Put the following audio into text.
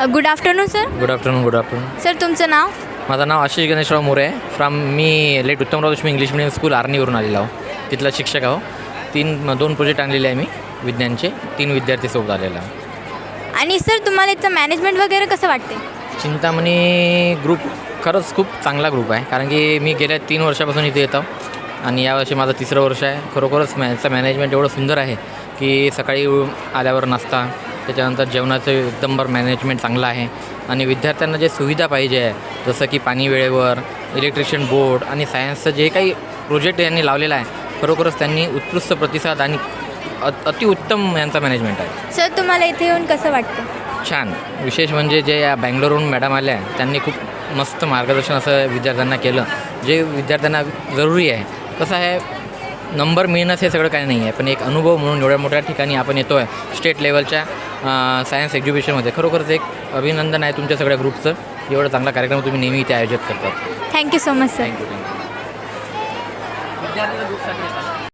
Good afternoon sir. Good afternoon. Sir तुमचं नाव? माझं नाव आशिष गणेशराव मोरे आहे. मी late Uttamrao Deshmukh English medium school आर्नीवरून आलेलो आहो. तिथला शिक्षक आहो. 2 प्रोजेक्ट आणलेले आहे मी विज्ञानचे. 3 विद्यार्थी सोबत आलेला आहो. आणि सर तुम्हाला इथं मॅनेजमेंट वगैरे कसं वाटते? चिंतामणी ग्रुप खरंच खूप चांगला ग्रुप आहे, कारण की मी गेल्या 3 वर्षापासून इथे येतो आणि यावर्षी माझं 3रं वर्ष आहे. खरोखरच मॅनेजमेंट एवढं सुंदर आहे की सकाळी आल्यावर नाश्ता, त्याच्यानंतर जेवणाचं एकदम मॅनेजमेंट चांगलं आहे. आणि विद्यार्थ्यांना जे सुविधा पाहिजे आहे, जसं की पाणी वेळेवर, इलेक्ट्रिशियन बोर्ड आणि सायन्सचं जे काही प्रोजेक्ट यांनी लावलेला आहे, खरोखरच त्यांनी उत्कृष्ट प्रतिसाद आणि अतिउत्तम यांचा मॅनेजमेंट आहे. सर तुम्हाला इथे येऊन कसं वाटतं? छान. विशेष म्हणजे जे या बँगलोरहून मॅडम आल्या त्यांनी खूप मस्त मार्गदर्शन असं विद्यार्थ्यांना केलं, जे विद्यार्थ्यांना जरुरी आहे. कसं आहे, नंबर मिळणंच हे सगळं काही नाही आहे, पण एक अनुभव म्हणून एवढ्या मोठ्या ठिकाणी आपण येतो आहे स्टेट लेवलच्या सायन्स एक्झिबिशनमध्ये. खरोखरच एक अभिनंदन आहे तुमच्या सगळ्या ग्रुपचं. एवढा चांगला कार्यक्रम तुम्ही नेहमी इथे आयोजित करतात. Thank you so much sir. Thank you.